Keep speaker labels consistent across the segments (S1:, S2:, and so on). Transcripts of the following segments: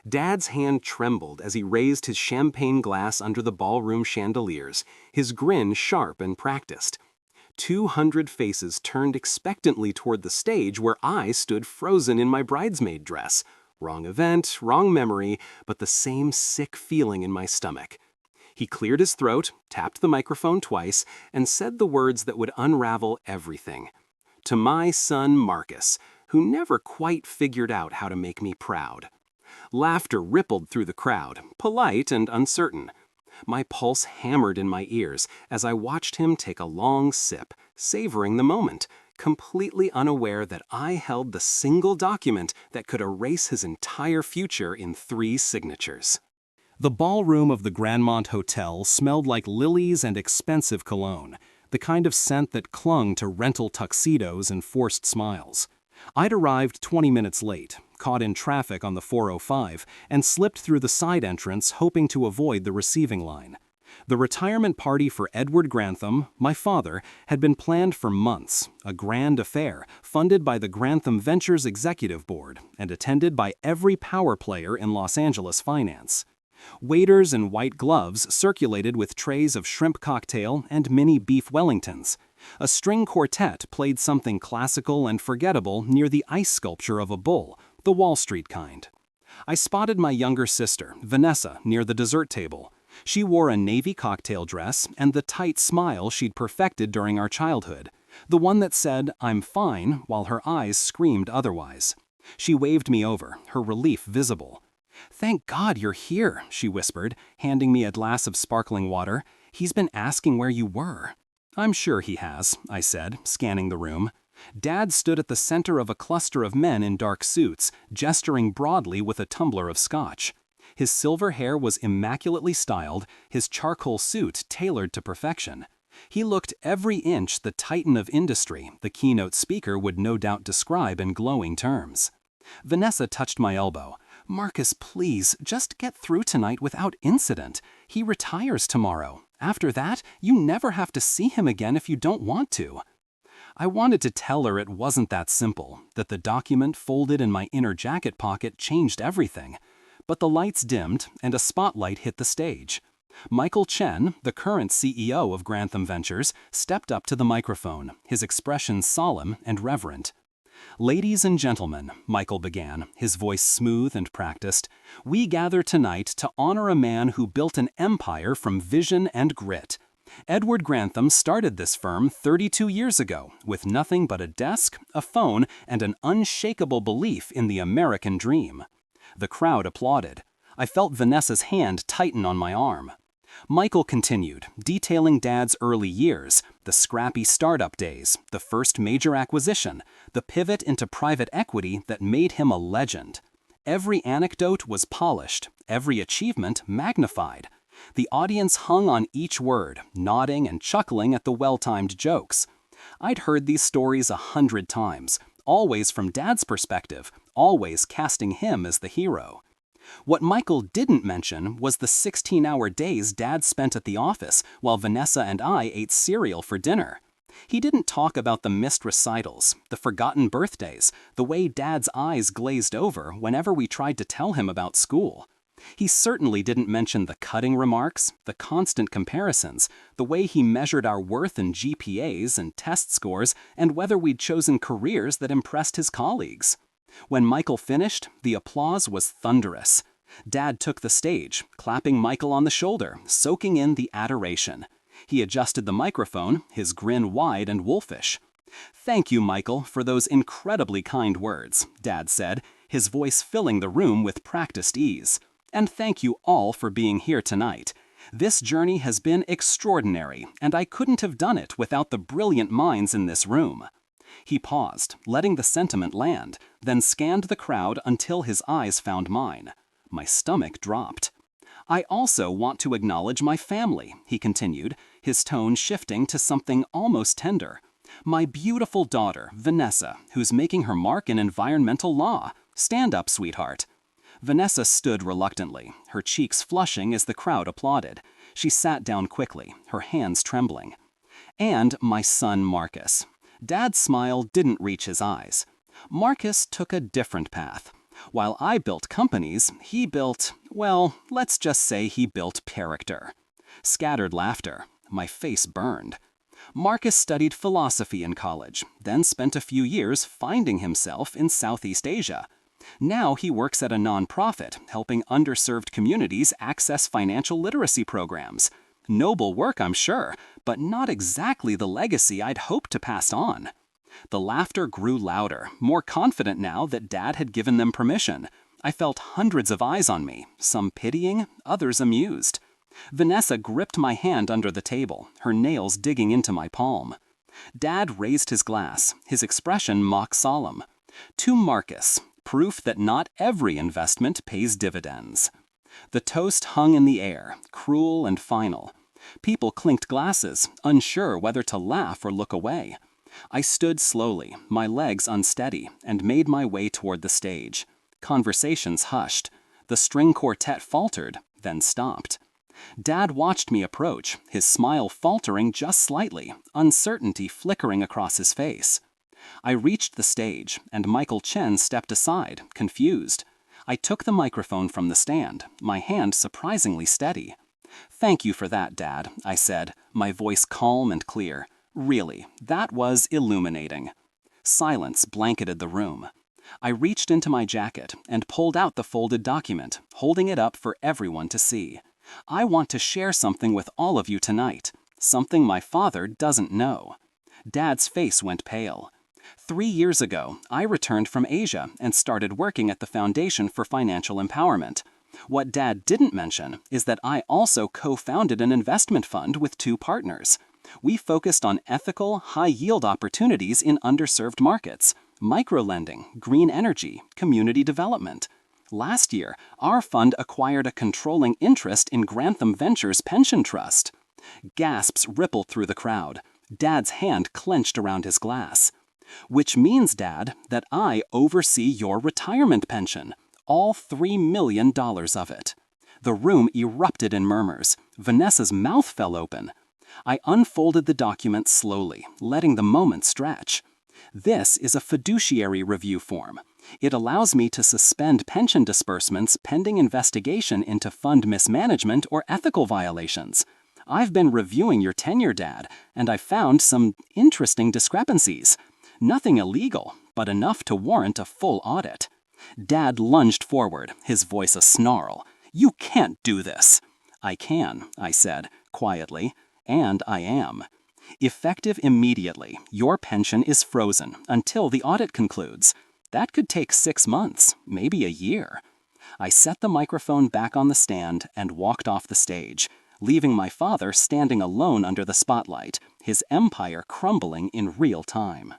S1: Dad's hand trembled as he raised his champagne glass under the ballroom chandeliers, his grin sharp and practiced. 200 faces turned expectantly toward the stage where I stood frozen in my bridesmaid dress. Wrong event, wrong memory, but the same sick feeling in my stomach. He cleared his throat, tapped the microphone twice, and said the words that would unravel everything. To my son Marcus, who never quite figured out how to make me proud. Laughter rippled through the crowd, polite and uncertain. My pulse hammered in my ears as I watched him take a long sip, savoring the moment, completely unaware that I held the single document that could erase his entire future in 3 signatures. The ballroom of the Grandmont Hotel smelled like lilies and expensive cologne, the kind of scent that clung to rental tuxedos and forced smiles. I'd arrived 20 minutes late, caught in traffic on the 405, and slipped through the side entrance hoping to avoid the receiving line. The retirement party for Edward Grantham, my father, had been planned for months, a grand affair funded by the Grantham Ventures Executive Board and attended by every power player in Los Angeles finance. Waiters in white gloves circulated with trays of shrimp cocktail and mini beef Wellingtons. A string quartet played something classical and forgettable near the ice sculpture of a bull, the Wall Street kind. I spotted my younger sister, Vanessa, near the dessert table. She wore a navy cocktail dress and the tight smile she'd perfected during our childhood, the one that said, "I'm fine," while her eyes screamed otherwise. She waved me over, her relief visible. "Thank God you're here," she whispered, handing me a glass of sparkling water. "He's been asking where you were." "I'm sure he has," I said, scanning the room. Dad stood at the center of a cluster of men in dark suits, gesturing broadly with a tumbler of scotch. His silver hair was immaculately styled, his charcoal suit tailored to perfection. He looked every inch the titan of industry the keynote speaker would no doubt describe in glowing terms. Vanessa touched my elbow. "Marcus, please, just get through tonight without incident. He retires tomorrow. After that, you never have to see him again if you don't want to." I wanted to tell her it wasn't that simple, that the document folded in my inner jacket pocket changed everything. But the lights dimmed and a spotlight hit the stage. Michael Chen, the current CEO of Grantham Ventures, stepped up to the microphone, his expression solemn and reverent. "Ladies and gentlemen," Michael began, his voice smooth and practiced, "we gather tonight to honor a man who built an empire from vision and grit. Edward Grantham started this firm 32 years ago with nothing but a desk, a phone, and an unshakable belief in the American dream." The crowd applauded. I felt Vanessa's hand tighten on my arm. Michael continued, detailing Dad's early years, the scrappy startup days, the first major acquisition, the pivot into private equity that made him a legend. Every anecdote was polished, every achievement magnified. The audience hung on each word, nodding and chuckling at the well-timed jokes. I'd heard these stories 100 times, always from Dad's perspective, always casting him as the hero. What Michael didn't mention was the 16-hour days Dad spent at the office while Vanessa and I ate cereal for dinner. He didn't talk about the missed recitals, the forgotten birthdays, the way Dad's eyes glazed over whenever we tried to tell him about school. He certainly didn't mention the cutting remarks, the constant comparisons, the way he measured our worth in GPAs and test scores, and whether we'd chosen careers that impressed his colleagues. When Michael finished, the applause was thunderous. Dad took the stage, clapping Michael on the shoulder, soaking in the adoration. He adjusted the microphone, his grin wide and wolfish. "Thank you, Michael, for those incredibly kind words," Dad said, his voice filling the room with practiced ease. "And thank you all for being here tonight. This journey has been extraordinary, and I couldn't have done it without the brilliant minds in this room." He paused, letting the sentiment land, then scanned the crowd until his eyes found mine. My stomach dropped. "I also want to acknowledge my family," he continued, his tone shifting to something almost tender. "My beautiful daughter, Vanessa, who's making her mark in environmental law. Stand up, sweetheart." Vanessa stood reluctantly, her cheeks flushing as the crowd applauded. She sat down quickly, her hands trembling. "And my son Marcus." Dad's smile didn't reach his eyes. "Marcus took a different path. While I built companies, he built, well, let's just say he built character. Scattered laughter. My face burned. Marcus studied philosophy in college, then spent a few years finding himself in Southeast Asia. Now he works at a nonprofit helping underserved communities access financial literacy programs. Noble work, I'm sure, but not exactly the legacy I'd hoped to pass on. The laughter grew louder, more confident now that Dad had given them permission. I felt hundreds of eyes on me, some pitying, others amused. Vanessa gripped my hand under the table, her nails digging into my palm. Dad raised his glass, his expression mock solemn. To Marcus, proof that not every investment pays dividends. The toast hung in the air, cruel and final. People clinked glasses, unsure whether to laugh or look away. I stood slowly, my legs unsteady, and made my way toward the stage. Conversations hushed. The string quartet faltered, then stopped. Dad watched me approach, his smile faltering just slightly, uncertainty flickering across his face. I reached the stage, and Michael Chen stepped aside, confused. I took the microphone from the stand, my hand surprisingly steady. "Thank you for that, Dad," I said, my voice calm and clear. Really, that was illuminating. Silence blanketed the room. I reached into my jacket and pulled out the folded document, holding it up for everyone to see. I want to share something with all of you tonight, something my father doesn't know. Dad's face went pale. 3 years ago, I returned from Asia and started working at the Foundation for Financial Empowerment. What Dad didn't mention is that I also co-founded an investment fund with 2 partners. We focused on ethical, high-yield opportunities in underserved markets, microlending, green energy, community development. Last year, our fund acquired a controlling interest in Grantham Ventures Pension Trust. Gasps rippled through the crowd. Dad's hand clenched around his glass. "Which means, Dad, that I oversee your retirement pension, all $3 million of it." The room erupted in murmurs. Vanessa's mouth fell open. I unfolded the document slowly, letting the moment stretch. "This is a fiduciary review form. It allows me to suspend pension disbursements pending investigation into fund mismanagement or ethical violations. I've been reviewing your tenure, Dad, and I've found some interesting discrepancies. Nothing illegal, but enough to warrant a full audit." Dad lunged forward, his voice a snarl. "You can't do this." "I can," I said, quietly, "and I am. Effective immediately, your pension is frozen until the audit concludes. That could take 6 months, maybe a year." I set the microphone back on the stand and walked off the stage, leaving my father standing alone under the spotlight, his empire crumbling in real time.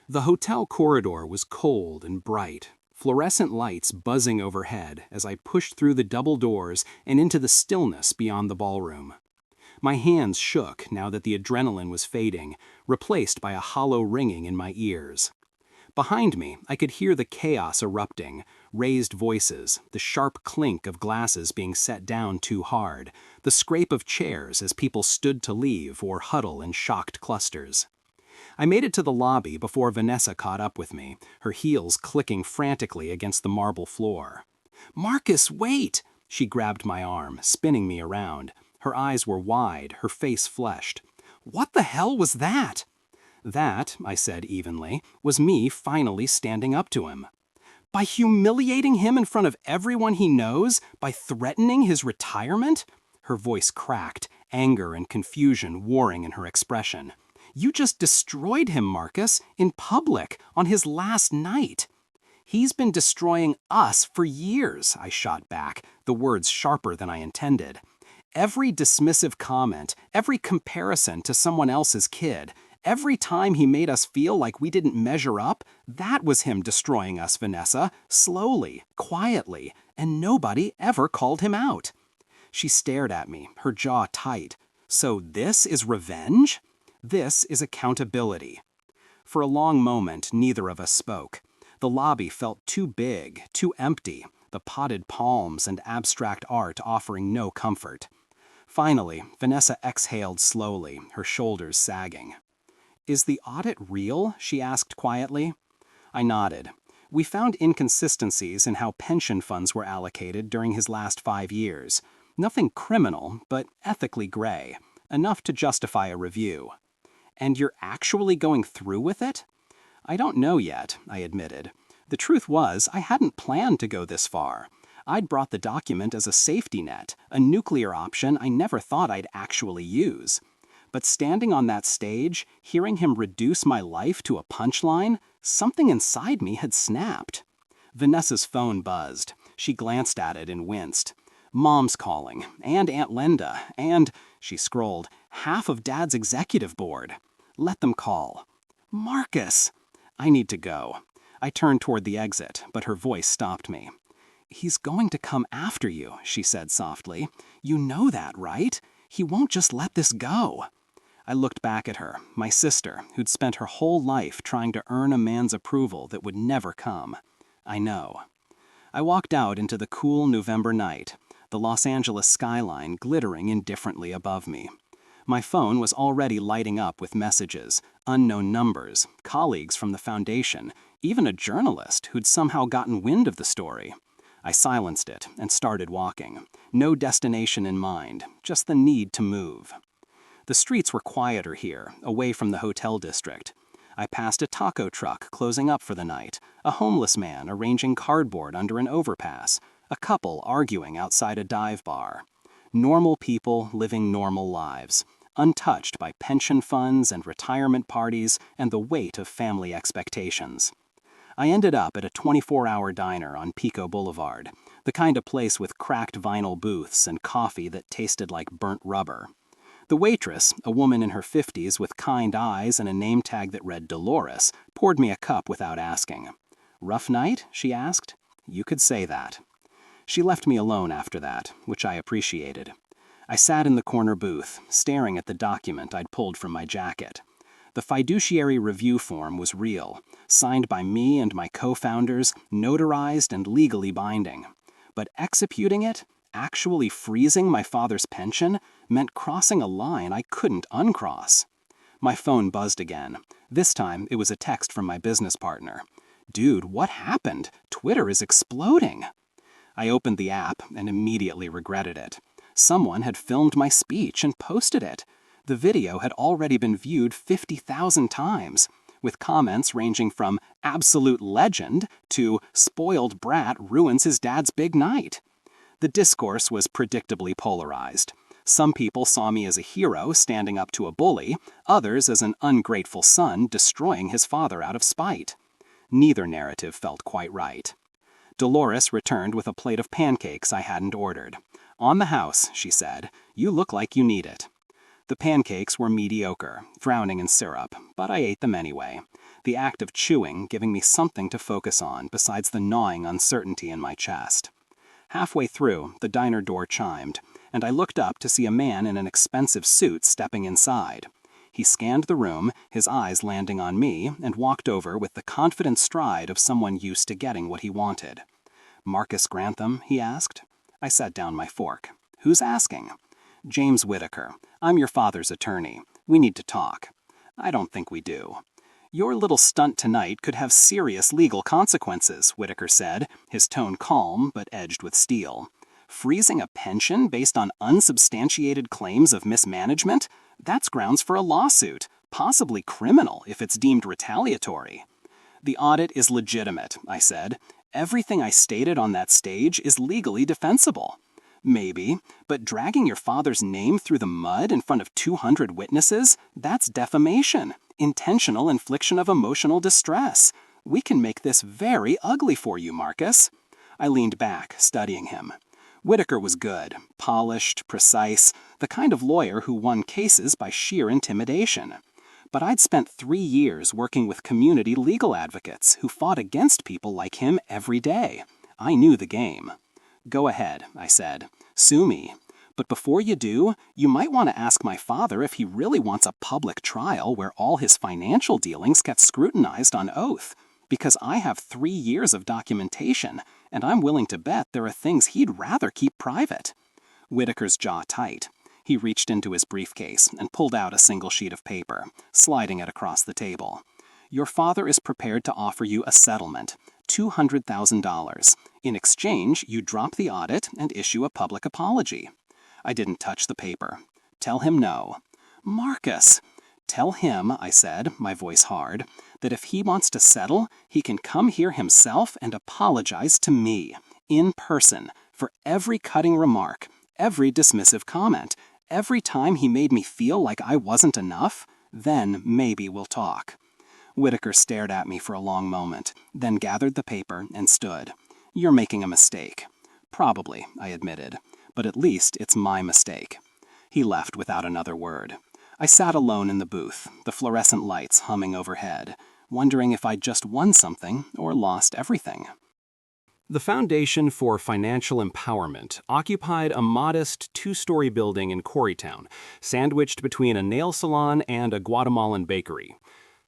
S1: The hotel corridor was cold and bright, fluorescent lights buzzing overhead as I pushed through the double doors and into the stillness beyond the ballroom. My hands shook now that the adrenaline was fading, replaced by a hollow ringing in my ears. Behind me, I could hear the chaos erupting, raised voices, the sharp clink of glasses being set down too hard, the scrape of chairs as people stood to leave or huddle in shocked clusters. I made it to the lobby before Vanessa caught up with me, her heels clicking frantically against the marble floor. "Marcus, wait!" She grabbed my arm, spinning me around. Her eyes were wide, her face flushed. "What the hell was that?" "That," I said evenly, "was me finally standing up to him. By humiliating him in front of everyone he knows, by threatening his retirement?" Her voice cracked, anger and confusion warring in her expression. "You just destroyed him, Marcus, in public, on his last night." "He's been destroying us for years," I shot back, the words sharper than I intended. "Every dismissive comment, every comparison to someone else's kid, every time he made us feel like we didn't measure up, that was him destroying us, Vanessa, slowly, quietly, and nobody ever called him out." She stared at me, her jaw tight. "So this is revenge? This is accountability." For a long moment, neither of us spoke. The lobby felt too big, too empty, the potted palms and abstract art offering no comfort. Finally, Vanessa exhaled slowly, her shoulders sagging. "Is the audit real?" she asked quietly. I nodded. We found inconsistencies in how pension funds were allocated during his last 5 years. Nothing criminal, but ethically gray, enough to justify a review. And you're actually going through with it? I don't know yet, I admitted. The truth was, I hadn't planned to go this far. I'd brought the document as a safety net, a nuclear option I never thought I'd actually use. But standing on that stage, hearing him reduce my life to a punchline, something inside me had snapped. Vanessa's phone buzzed. She glanced at it and winced. Mom's calling, and Aunt Linda, and, she scrolled, half of Dad's executive board. Let them call. Marcus! I need to go. I turned toward the exit, but her voice stopped me. He's going to come after you, she said softly. You know that, right? He won't just let this go. I looked back at her, my sister, who'd spent her whole life trying to earn a man's approval that would never come. I know. I walked out into the cool November night, the Los Angeles skyline glittering indifferently above me. My phone was already lighting up with messages, unknown numbers, colleagues from the foundation, even a journalist who'd somehow gotten wind of the story. I silenced it and started walking. No destination in mind, just the need to move. The streets were quieter here, away from the hotel district. I passed a taco truck closing up for the night, a homeless man arranging cardboard under an overpass, a couple arguing outside a dive bar. Normal people living normal lives, untouched by pension funds and retirement parties and the weight of family expectations. I ended up at a 24-hour diner on Pico Boulevard, the kind of place with cracked vinyl booths and coffee that tasted like burnt rubber. The waitress, a woman in her 50s with kind eyes and a name tag that read Dolores, poured me a cup without asking. Rough night? She asked. You could say that. She left me alone after that, which I appreciated. I sat in the corner booth, staring at the document I'd pulled from my jacket. The fiduciary review form was real, signed by me and my co-founders, notarized and legally binding. But executing it, actually freezing my father's pension, meant crossing a line I couldn't uncross. My phone buzzed again. This time, it was a text from my business partner. Dude, what happened? Twitter is exploding. I opened the app and immediately regretted it. Someone had filmed my speech and posted it. The video had already been viewed 50,000 times, with comments ranging from absolute legend to spoiled brat ruins his dad's big night. The discourse was predictably polarized. Some people saw me as a hero standing up to a bully, others as an ungrateful son destroying his father out of spite. Neither narrative felt quite right. Dolores returned with a plate of pancakes I hadn't ordered. On the house, she said. You look like you need it. The pancakes were mediocre, drowning in syrup, but I ate them anyway, the act of chewing giving me something to focus on besides the gnawing uncertainty in my chest. Halfway through, the diner door chimed, and I looked up to see a man in an expensive suit stepping inside. He scanned the room, his eyes landing on me, and walked over with the confident stride of someone used to getting what he wanted. Marcus Grantham, he asked. I set down my fork. Who's asking? James Whitaker. I'm your father's attorney. We need to talk. I don't think we do. Your little stunt tonight could have serious legal consequences, Whitaker said, his tone calm but edged with steel. Freezing a pension based on unsubstantiated claims of mismanagement? That's grounds for a lawsuit, possibly criminal if it's deemed retaliatory. The audit is legitimate, I said. Everything I stated on that stage is legally defensible. Maybe, but dragging your father's name through the mud in front of 200 witnesses, that's defamation, intentional infliction of emotional distress. We can make this very ugly for you, Marcus. I leaned back, studying him. Whitaker was good, polished, precise, the kind of lawyer who won cases by sheer intimidation. But I'd spent 3 years working with community legal advocates who fought against people like him every day. I knew the game. Go ahead, I said. Sue me. But before you do, you might want to ask my father if he really wants a public trial where all his financial dealings get scrutinized on oath. Because I have 3 years of documentation, and I'm willing to bet there are things he'd rather keep private. Whitaker's jaw tight. He reached into his briefcase and pulled out a single sheet of paper, sliding it across the table. Your father is prepared to offer you a settlement, $200,000. In exchange, you drop the audit and issue a public apology. I didn't touch the paper. Tell him no. Marcus! Tell him, I said, my voice hard, that if he wants to settle, he can come here himself and apologize to me, in person, for every cutting remark, every dismissive comment, every time he made me feel like I wasn't enough. Then maybe we'll talk. Whitaker stared at me for a long moment, then gathered the paper and stood. You're making a mistake. Probably, I admitted, but at least it's my mistake. He left without another word. I sat alone in the booth, the fluorescent lights humming overhead, wondering if I'd just won something or lost everything. The Foundation for Financial Empowerment occupied a modest two-story building in Corrytown, sandwiched between a nail salon and a Guatemalan bakery.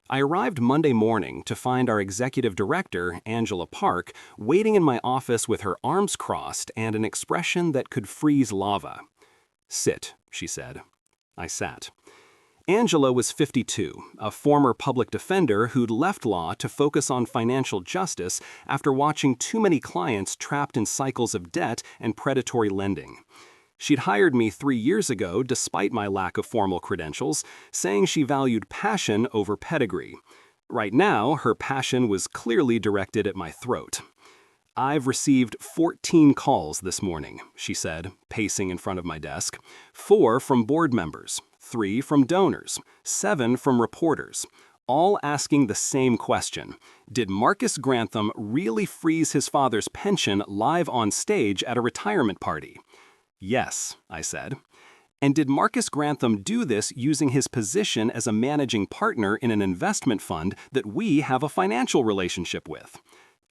S1: I arrived Monday morning to find our executive director, Angela Park, waiting in my office with her arms crossed and an expression that could freeze lava. "Sit," she said. I sat. Angela was 52, a former public defender who'd left law to focus on financial justice after watching too many clients trapped in cycles of debt and predatory lending. She'd hired me 3 years ago despite my lack of formal credentials, saying she valued passion over pedigree. Right now, her passion was clearly directed at my throat. "I've received 14 calls this morning," she said, pacing in front of my desk. 4 from board members, 3 from donors, 7 from reporters, all asking the same question. Did Marcus Grantham really freeze his father's pension live on stage at a retirement party? "Yes," I said. "And did Marcus Grantham do this using his position as a managing partner in an investment fund that we have a financial relationship with?"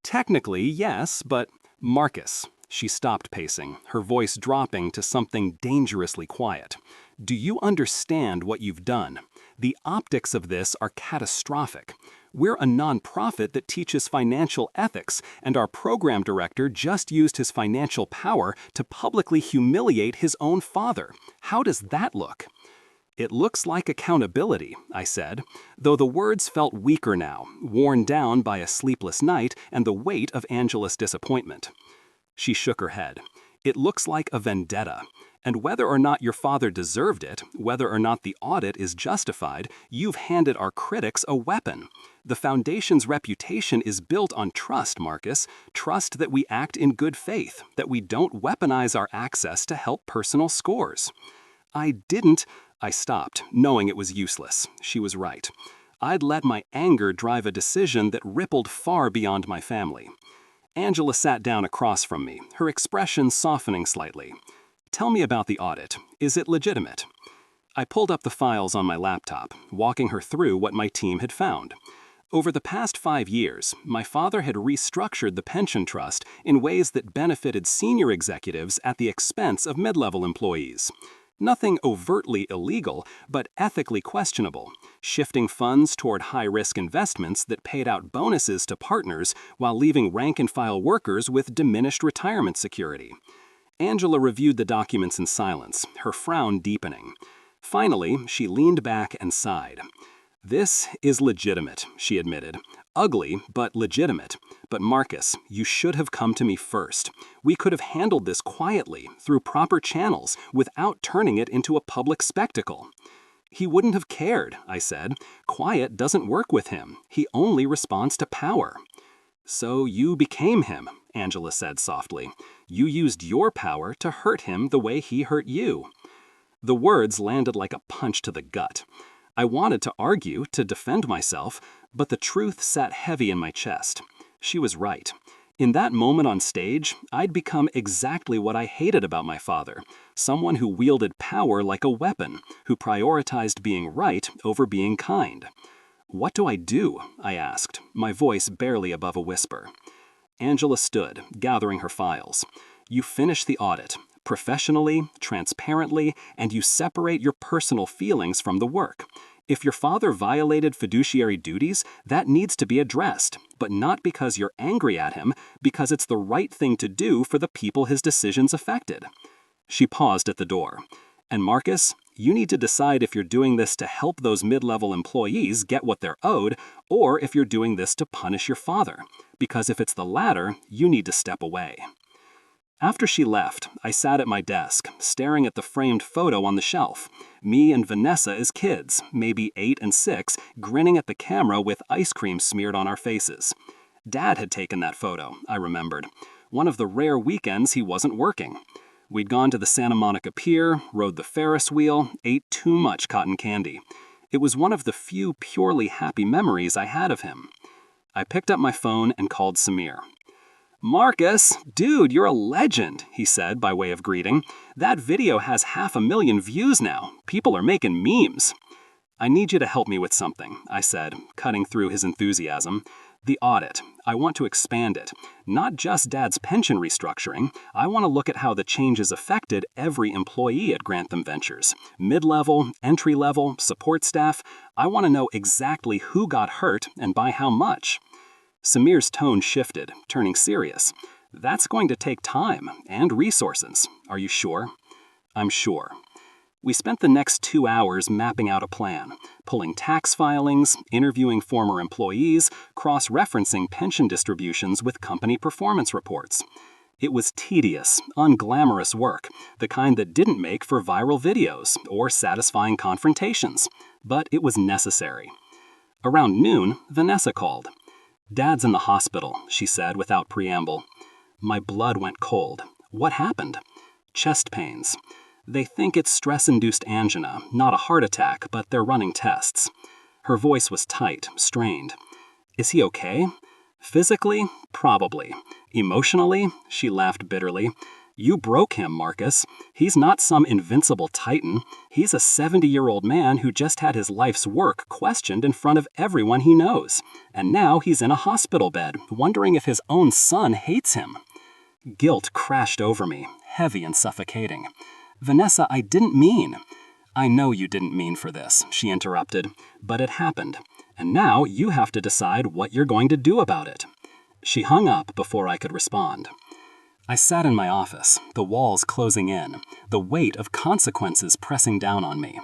S1: "Technically, yes, but—" "Marcus," she stopped pacing, her voice dropping to something dangerously quiet. "Do you understand what you've done? The optics of this are catastrophic. We're a nonprofit that teaches financial ethics, and our program director just used his financial power to publicly humiliate his own father. How does that look?" "It looks like accountability," I said, though the words felt weaker now, worn down by a sleepless night and the weight of Angela's disappointment. She shook her head. "It looks like a vendetta. And whether or not your father deserved it, whether or not the audit is justified, you've handed our critics a weapon. The Foundation's reputation is built on trust, Marcus. Trust that we act in good faith, that we don't weaponize our access to help personal scores." "I didn't—" I stopped, knowing it was useless. She was right. I'd let my anger drive a decision that rippled far beyond my family. Angela sat down across from me, her expression softening slightly. "Tell me about the audit. Is it legitimate?" I pulled up the files on my laptop, walking her through what my team had found. Over the past 5 years, my father had restructured the pension trust in ways that benefited senior executives at the expense of mid-level employees. Nothing overtly illegal, but ethically questionable, shifting funds toward high-risk investments that paid out bonuses to partners while leaving rank-and-file workers with diminished retirement security. Angela reviewed the documents in silence, her frown deepening. Finally, she leaned back and sighed. "This is legitimate," she admitted. "Ugly, but legitimate. But Marcus, you should have come to me first. We could have handled this quietly, through proper channels, without turning it into a public spectacle." "He wouldn't have cared," I said. "Quiet doesn't work with him. He only responds to power." "So you became him," Angela said softly. "You used your power to hurt him the way he hurt you." The words landed like a punch to the gut. I wanted to argue, to defend myself, but the truth sat heavy in my chest. She was right. In that moment on stage, I'd become exactly what I hated about my father, someone who wielded power like a weapon, who prioritized being right over being kind. "What do I do?" I asked, my voice barely above a whisper. Angela stood, gathering her files. "You finish the audit, professionally, transparently, and you separate your personal feelings from the work. If your father violated fiduciary duties, that needs to be addressed, but not because you're angry at him, because it's the right thing to do for the people his decisions affected." She paused at the door. And Marcus, you need to decide if you're doing this to help those mid-level employees get what they're owed, or if you're doing this to punish your father. Because if it's the latter, you need to step away. After she left, I sat at my desk, staring at the framed photo on the shelf. Me and Vanessa as kids, maybe 8 and 6, grinning at the camera with ice cream smeared on our faces. Dad had taken that photo, I remembered. One of the rare weekends he wasn't working. We'd gone to the Santa Monica Pier, rode the Ferris wheel, ate too much cotton candy. It was one of the few purely happy memories I had of him. I picked up my phone and called Samir. "Marcus, dude, you're a legend," he said by way of greeting. "That video has 500,000 views now. People are making memes." "I need you to help me with something," I said, cutting through his enthusiasm. "The audit. I want to expand it. Not just Dad's pension restructuring. I want to look at how the changes affected every employee at Grantham Ventures. Mid-level, entry-level, support staff. I want to know exactly who got hurt and by how much." Samir's tone shifted, turning serious. "That's going to take time and resources. Are you sure?" "I'm sure." We spent the next 2 hours mapping out a plan, pulling tax filings, interviewing former employees, cross-referencing pension distributions with company performance reports. It was tedious, unglamorous work, the kind that didn't make for viral videos or satisfying confrontations, but it was necessary. Around noon, Vanessa called. "Dad's in the hospital," she said without preamble. My blood went cold. What happened? "Chest pains. They think it's stress-induced angina, not a heart attack, but they're running tests." Her voice was tight, strained. "Is he okay?" "Physically? Probably. Emotionally?" She laughed bitterly. "You broke him, Marcus. He's not some invincible titan. He's a 70-year-old man who just had his life's work questioned in front of everyone he knows. And now he's in a hospital bed, wondering if his own son hates him." Guilt crashed over me, heavy and suffocating. "Vanessa, I didn't mean." "I know you didn't mean for this," she interrupted, "but it happened. And now you have to decide what you're going to do about it." She hung up before I could respond. I sat in my office, the walls closing in, the weight of consequences pressing down on me.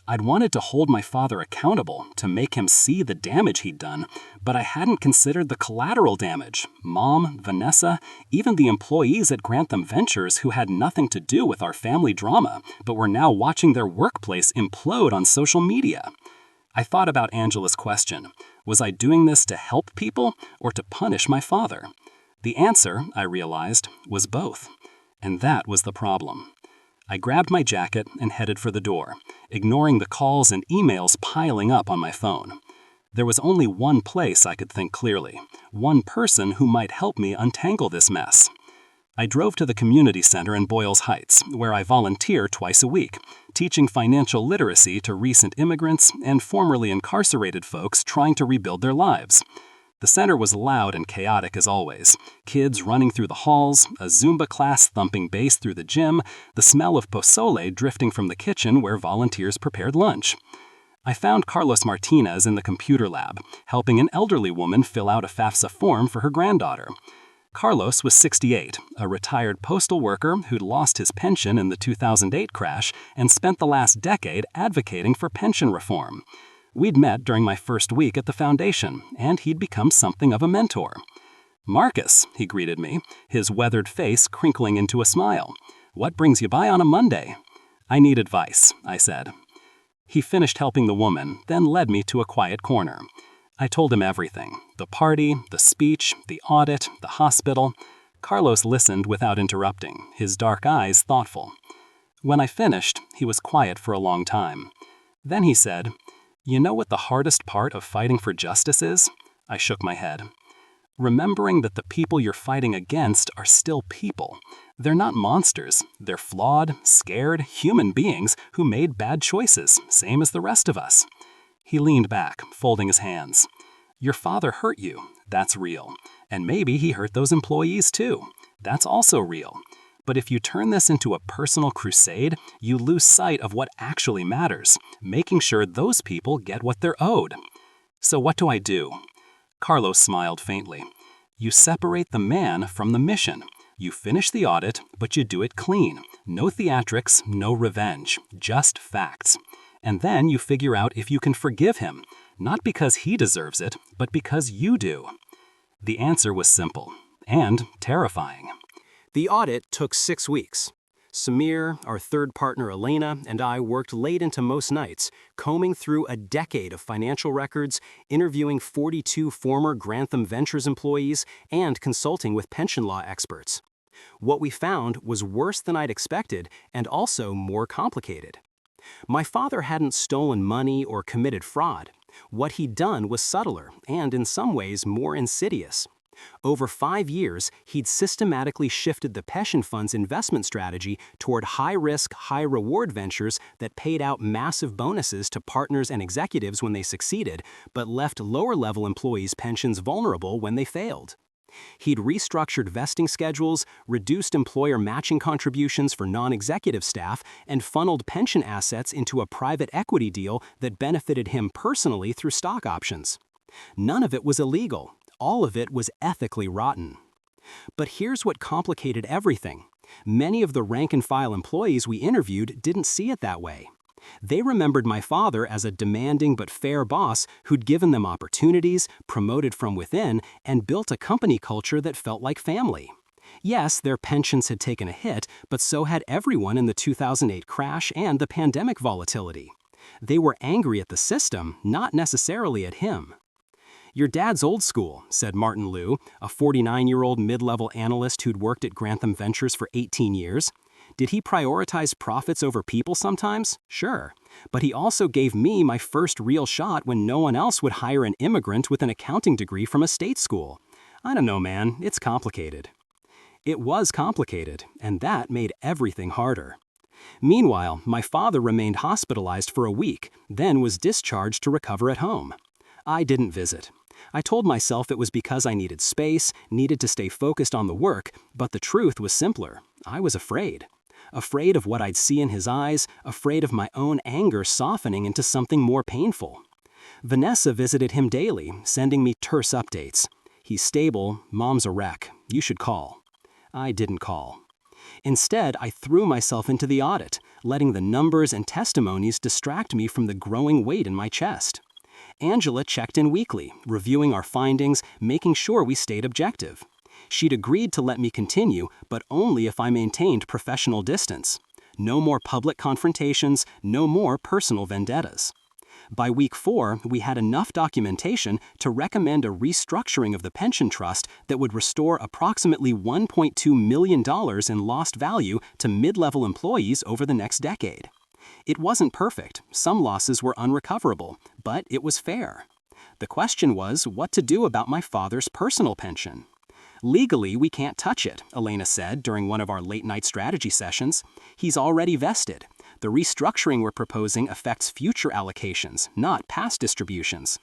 S1: I'd wanted to hold my father accountable, to make him see the damage he'd done, but I hadn't considered the collateral damage. Mom, Vanessa, even the employees at Grantham Ventures who had nothing to do with our family drama, but were now watching their workplace implode on social media. I thought about Angela's question. Was I doing this to help people or to punish my father? The answer, I realized, was both. And that was the problem. I grabbed my jacket and headed for the door, ignoring the calls and emails piling up on my phone. There was only one place I could think clearly, one person who might help me untangle this mess. I drove to the community center in Boyles Heights, where I volunteer twice a week, teaching financial literacy to recent immigrants and formerly incarcerated folks trying to rebuild their lives. The center was loud and chaotic as always. Kids running through the halls, a Zumba class thumping bass through the gym, the smell of pozole drifting from the kitchen where volunteers prepared lunch. I found Carlos Martinez in the computer lab, helping an elderly woman fill out a FAFSA form for her granddaughter. Carlos was 68, a retired postal worker who'd lost his pension in the 2008 crash and spent the last decade advocating for pension reform. We'd met during my first week at the foundation, and he'd become something of a mentor. "Marcus," he greeted me, his weathered face crinkling into a smile. "What brings you by on a Monday?" "I need advice," I said. He finished helping the woman, then led me to a quiet corner. I told him everything: the party, the speech, the audit, the hospital. Carlos listened without interrupting, his dark eyes thoughtful. When I finished, he was quiet for a long time. Then he said, "You know what the hardest part of fighting for justice is?" I shook my head. "Remembering that the people you're fighting against are still people. They're not monsters. They're flawed, scared, human beings who made bad choices, same as the rest of us." He leaned back, folding his hands. "Your father hurt you. That's real. And maybe he hurt those employees too. That's also real. But if you turn this into a personal crusade, you lose sight of what actually matters, making sure those people get what they're owed. So what do I do?" Carlos smiled faintly. "You separate the man from the mission. You finish the audit, but you do it clean, No theatrics, no revenge, just facts. And then you figure out if you can forgive him, not because he deserves it, but because you do. The answer was simple and terrifying. The audit took 6 weeks. Samir, our third partner Elena, and I worked late into most nights, combing through a decade of financial records, interviewing 42 former Grantham Ventures employees, and consulting with pension law experts. What we found was worse than I'd expected and also more complicated. My father hadn't stolen money or committed fraud. What he'd done was subtler and, in some ways, more insidious. Over 5 years, he'd systematically shifted the pension fund's investment strategy toward high-risk, high-reward ventures that paid out massive bonuses to partners and executives when they succeeded, but left lower-level employees' pensions vulnerable when they failed. He'd restructured vesting schedules, reduced employer matching contributions for non-executive staff, and funneled pension assets into a private equity deal that benefited him personally through stock options. None of it was illegal. All of it was ethically rotten. But here's what complicated everything. Many of the rank-and-file employees we interviewed didn't see it that way. They remembered my father as a demanding but fair boss who'd given them opportunities, promoted from within, and built a company culture that felt like family. Yes, their pensions had taken a hit, but so had everyone in the 2008 crash and the pandemic volatility. They were angry at the system, not necessarily at him. "Your dad's old school," said Martin Liu, a 49-year-old mid-level analyst who'd worked at Grantham Ventures for 18 years. "Did he prioritize profits over people sometimes? Sure. But he also gave me my first real shot when no one else would hire an immigrant with an accounting degree from a state school. I don't know, man. It's complicated." It was complicated, and that made everything harder. Meanwhile, my father remained hospitalized for a week, then was discharged to recover at home. I didn't visit. I told myself it was because I needed space, needed to stay focused on the work, but the truth was simpler. I was afraid. Afraid of what I'd see in his eyes, afraid of my own anger softening into something more painful. Vanessa visited him daily, sending me terse updates. "He's stable, mom's a wreck. You should call." I didn't call. Instead, I threw myself into the audit, letting the numbers and testimonies distract me from the growing weight in my chest. Angela checked in weekly, reviewing our findings, making sure we stayed objective. She'd agreed to let me continue, but only if I maintained professional distance. No more public confrontations, no more personal vendettas. By week 4, we had enough documentation to recommend a restructuring of the pension trust that would restore approximately $1.2 million in lost value to mid-level employees over the next decade. It wasn't perfect, some losses were unrecoverable, but it was fair. The question was what to do about my father's personal pension. "Legally, we can't touch it," Elena said during one of our late-night strategy sessions. "He's already vested. The restructuring we're proposing affects future allocations, not past distributions."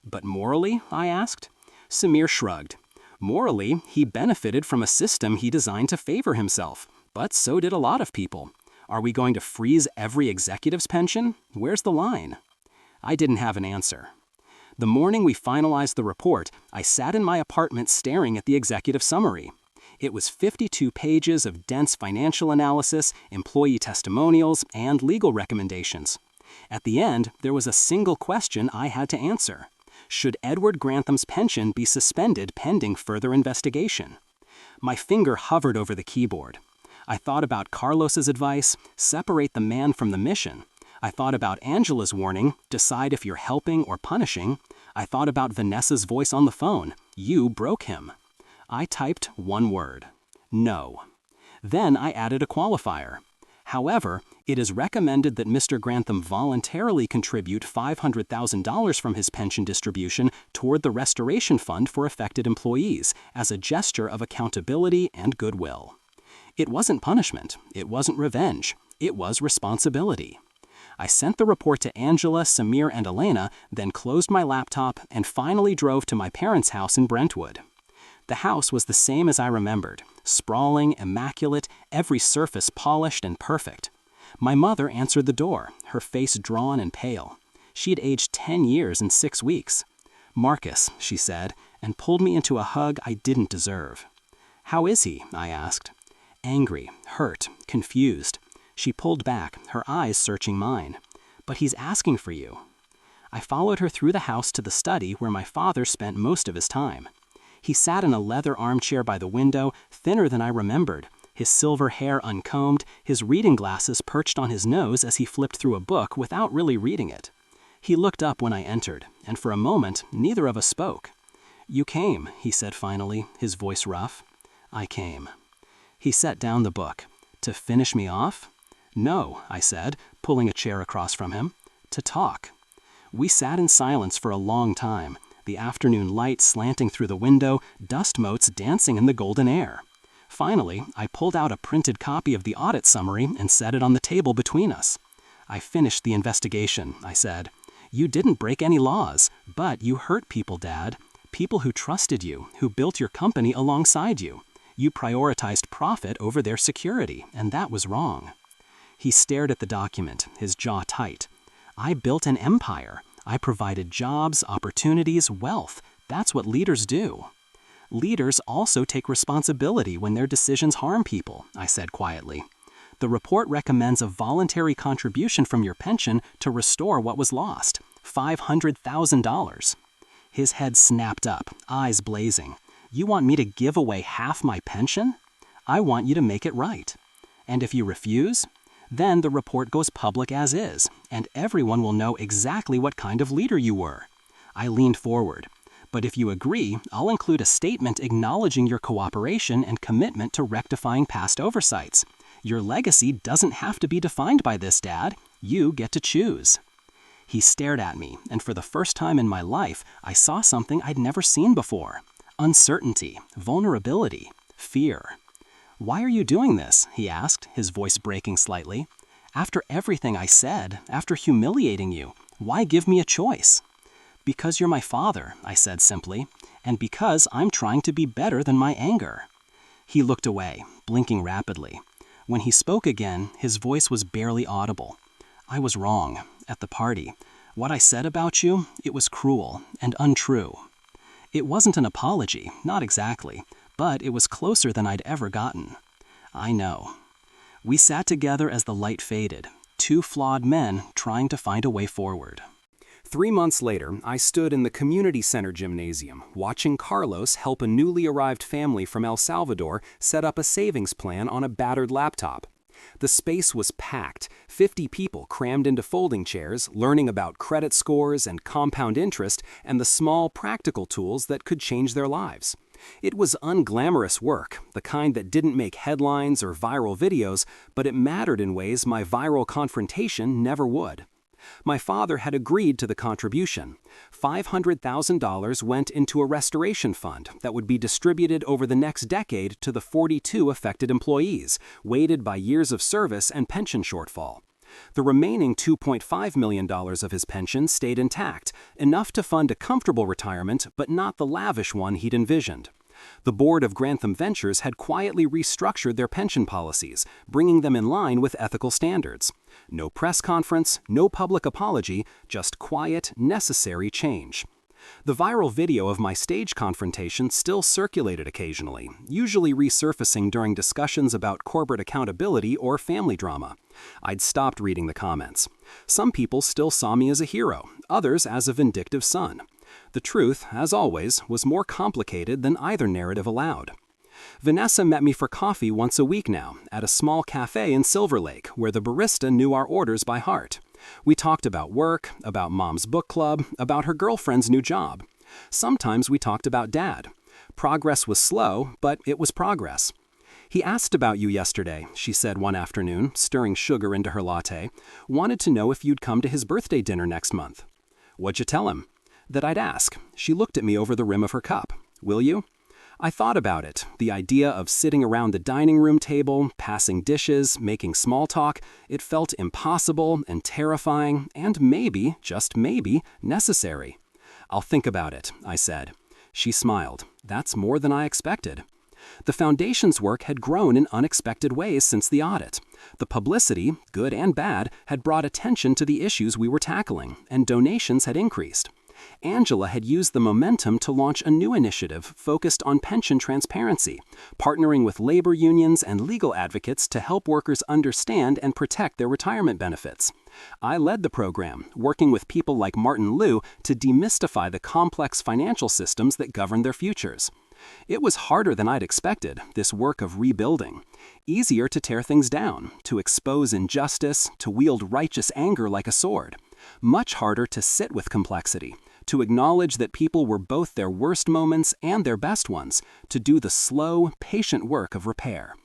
S1: "But morally?" I asked. Samir shrugged. "Morally, he benefited from a system he designed to favor himself, but so did a lot of people. Are we going to freeze every executive's pension? Where's the line?" I didn't have an answer. The morning we finalized the report, I sat in my apartment staring at the executive summary. It was 52 pages of dense financial analysis, employee testimonials, and legal recommendations. At the end, there was a single question I had to answer. Should Edward Grantham's pension be suspended pending further investigation? My finger hovered over the keyboard. I thought about Carlos's advice, separate the man from the mission. I thought about Angela's warning, decide if you're helping or punishing. I thought about Vanessa's voice on the phone, you broke him. I typed one word, no. Then I added a qualifier. However, it is recommended that Mr. Grantham voluntarily contribute $500,000 from his pension distribution toward the restoration fund for affected employees as a gesture of accountability and goodwill. It wasn't punishment, it wasn't revenge, it was responsibility. I sent the report to Angela, Samir, and Elena, then closed my laptop and finally drove to my parents' house in Brentwood. The house was the same as I remembered, sprawling, immaculate, every surface polished and perfect. My mother answered the door, her face drawn and pale. She had aged 10 years in 6 weeks. "Marcus," she said, and pulled me into a hug I didn't deserve. "How is he?" I asked. "Angry, hurt,
S2: confused. She pulled back, her eyes searching mine. "But he's asking for you." I followed her through the house to the study where my father spent most of his time. He sat in a leather armchair by the window, thinner than I remembered, his silver hair uncombed, his reading glasses perched on his nose as he flipped through a book without really reading it. He looked up when I entered, and for a moment, neither of us spoke. "You came," he said finally, his voice rough. "I came." He set down the book. "To finish me off?" "No," I said, pulling a chair across from him. "To talk." We sat in silence for a long time, the afternoon light slanting through the window, dust motes dancing in the golden air. Finally, I pulled out a printed copy of the audit summary and set it on the table between us. "I finished the investigation," I said. "You didn't break any laws, but you hurt people, Dad. People who trusted you, who built your company alongside you. You prioritized profit over their security, and that was wrong." He stared at the document, his jaw tight. "I built an empire. I provided jobs, opportunities, wealth. That's what leaders do." "Leaders also take responsibility when their decisions harm people," I said quietly. "The report recommends a voluntary contribution from your pension to restore what was lost. $500,000. His head snapped up, eyes blazing. "You want me to give away half my pension? I want you to make it right. And if you refuse, then the report goes public as is, and everyone will know exactly what kind of leader you were." I leaned forward. "But if you agree, I'll include a statement acknowledging your cooperation and commitment to rectifying past oversights. Your legacy doesn't have to be defined by this, Dad. You get to choose." He stared at me, and for the first time in my life, I saw something I'd never seen before. Uncertainty, vulnerability, fear. "Why are you doing this?" he asked, his voice breaking slightly. "After everything I said, after humiliating you, why give me a choice?" "Because you're my father," I said simply, "and because I'm trying to be better than my anger." He looked away, blinking rapidly. When he spoke again, his voice was barely audible. "I was wrong. At the party. What I said about you, it was cruel and untrue." It wasn't an apology, not exactly, but it was closer than I'd ever gotten. "I know." We sat together as the light faded, two flawed men trying to find a way forward.
S1: 3 months later, I stood in the community center gymnasium, watching Carlos help a newly arrived family from El Salvador set up a savings plan on a battered laptop. The space was packed, 50 people crammed into folding chairs, learning about credit scores and compound interest and the small practical tools that could change their lives. It was unglamorous work, the kind that didn't make headlines or viral videos, but it mattered in ways my viral confrontation never would. My father had agreed to the contribution. $500,000 went into a restoration fund that would be distributed over the next decade to the 42 affected employees, weighted by years of service and pension shortfall. The remaining $2.5 million of his pension stayed intact, enough to fund a comfortable retirement, but not the lavish one he'd envisioned. The board of Grantham Ventures had quietly restructured their pension policies, bringing them in line with ethical standards. No press conference, no public apology, just quiet, necessary change. The viral video of my stage confrontation still circulated occasionally, usually resurfacing during discussions about corporate accountability or family drama. I'd stopped reading the comments. Some people still saw me as a hero, others as a vindictive son. The truth, as always, was more complicated than either narrative allowed. Vanessa met me for coffee once a week now, at a small cafe in Silver Lake, where the barista knew our orders by heart. We talked about work, about Mom's book club, about her girlfriend's new job. Sometimes we talked about Dad. Progress was slow, but it was progress. "He asked about you yesterday," she said one afternoon, stirring sugar into her latte. "Wanted to know if you'd come to his birthday dinner next month." "What'd you tell him?" "That I'd ask." She looked at me over the rim of her cup. "Will you?" I thought about it, the idea of sitting around the dining room table, passing dishes, making small talk. It felt impossible and terrifying and maybe, just maybe, necessary. "I'll think about it," I said. She smiled. "That's more than I expected." The foundation's work had grown in unexpected ways since the audit. The publicity, good and bad, had brought attention to the issues we were tackling, and donations had increased.
S2: Angela had used the momentum to launch a new initiative focused on pension transparency, partnering with labor unions and legal advocates to help workers understand and protect their retirement benefits. I led the program, working with people like Martin Liu to demystify the complex financial systems that govern their futures. It was harder than I'd expected, this work of rebuilding. Easier to tear things down, to expose injustice, to wield righteous anger like a sword. Much harder to sit with complexity, to acknowledge that people were both their worst moments and their best ones, to do the slow, patient work of repair.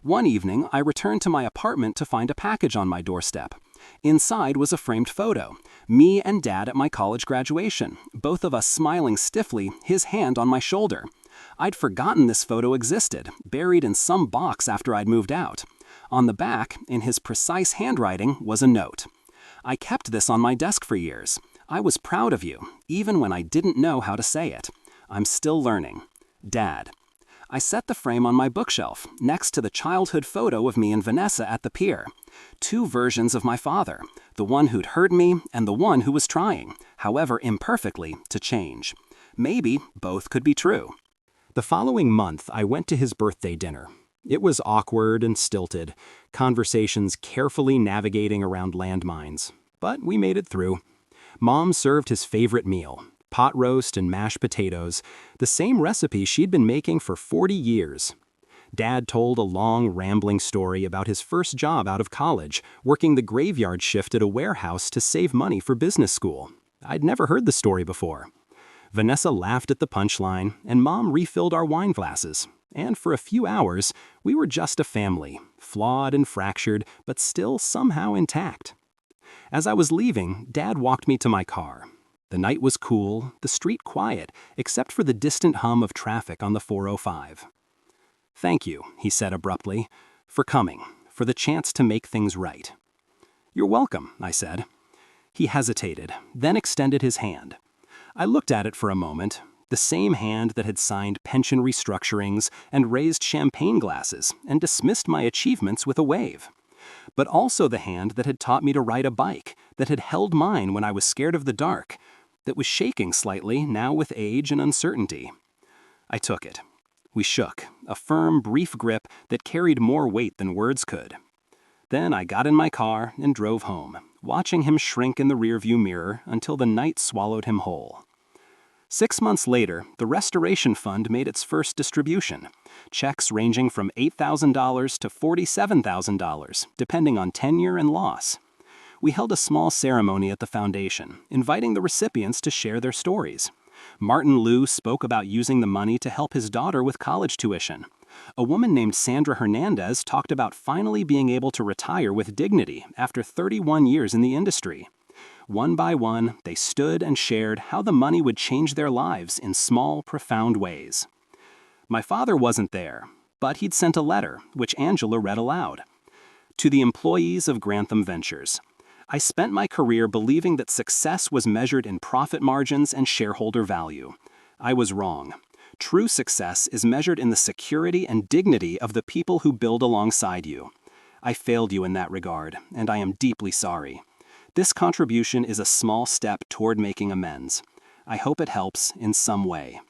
S2: One evening, I returned to my apartment to find a package on my doorstep. Inside was a framed photo, me and Dad at my college graduation, both of us smiling stiffly, his hand on my shoulder. I'd forgotten this photo existed, buried in some box after I'd moved out. On the back, in his precise handwriting, was a note. I kept this on my desk for years. I was proud of you, even when I didn't know how to say it. I'm still learning. Dad. I set the frame on my bookshelf, next to the childhood photo of me and Vanessa at the pier. Two versions of my father, the one who'd hurt me and the one who was trying, however imperfectly, to change. Maybe both could be true.
S1: The following month, I went to his birthday dinner. It was awkward and stilted, conversations carefully navigating around landmines. But we made it through. Mom served his favorite meal, pot roast and mashed potatoes, the same recipe she'd been making for 40 years. Dad told a long, rambling story about his first job out of college, working the graveyard shift at a warehouse to save money for business school. I'd never heard the story before. Vanessa laughed at the punchline, and Mom refilled our wine glasses. And for a few hours, we were just a family, flawed and fractured, but still somehow intact. As I was leaving, Dad walked me to my car. The night was cool, the street quiet, except for the distant hum of traffic on the 405. "Thank you," he said abruptly, "for coming, for the chance to make things right." "You're welcome," I said. He hesitated, then extended his hand. I looked at it for a moment, the same hand that had signed pension restructurings and raised champagne glasses and dismissed my achievements with a wave. But also the hand that had taught me to ride a bike, that had held mine when I was scared of the dark, that was shaking slightly now with age and uncertainty. I took it. We shook, a firm, brief grip that carried more weight than words could. Then I got in my car and drove home, watching him shrink in the rearview mirror until the night swallowed him whole. 6 months later, the Restoration Fund made its first distribution, checks ranging from $8,000 to $47,000, depending on tenure and loss. We held a small ceremony at the foundation, inviting the recipients to share their stories. Martin Liu spoke about using the money to help his daughter with college tuition. A woman named Sandra Hernandez talked about finally being able to retire with dignity after 31 years in the industry. One by one, they stood and shared how the money would change their lives in small, profound ways. My father wasn't there, but he'd sent a letter, which Angela read aloud. To the employees of Grantham Ventures, I spent my career believing that success was measured in profit margins and shareholder value. I was wrong. True success is measured in the security and dignity of the people who build alongside you. I failed you in that regard, and I am deeply sorry. This contribution is a small step toward making amends. I hope it helps in some way.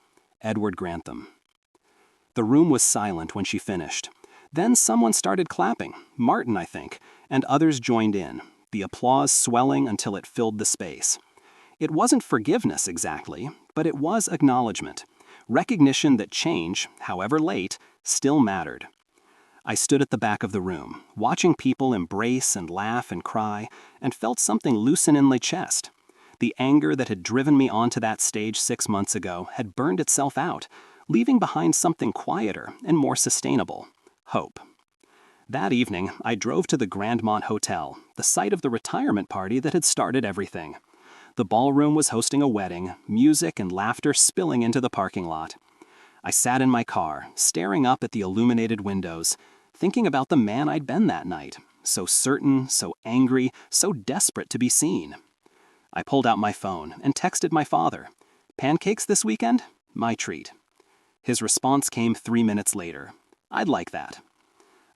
S1: Edward Grantham. The room was silent when she finished. Then someone started clapping, Martin, I think, and others joined in, the applause swelling until it filled the space. It wasn't forgiveness exactly, but it was acknowledgement, recognition that change, however late, still mattered. I stood at the back of the room, watching people embrace and laugh and cry, and felt something loosen in my chest. The anger that had driven me onto that stage 6 months ago had burned itself out, leaving behind something quieter and more sustainable: hope. That evening, I drove to the Grandmont Hotel, the site of the retirement party that had started everything. The ballroom was hosting a wedding, music and laughter spilling into the parking lot. I sat in my car, staring up at the illuminated windows, thinking about the man I'd been that night, so certain, so angry, so desperate to be seen. I pulled out my phone and texted my father. "Pancakes this weekend? My treat." His response came 3 minutes later. "I'd like that."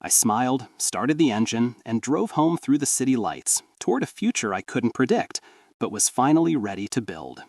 S1: I smiled, started the engine, and drove home through the city lights, toward a future I couldn't predict, but was finally ready to build.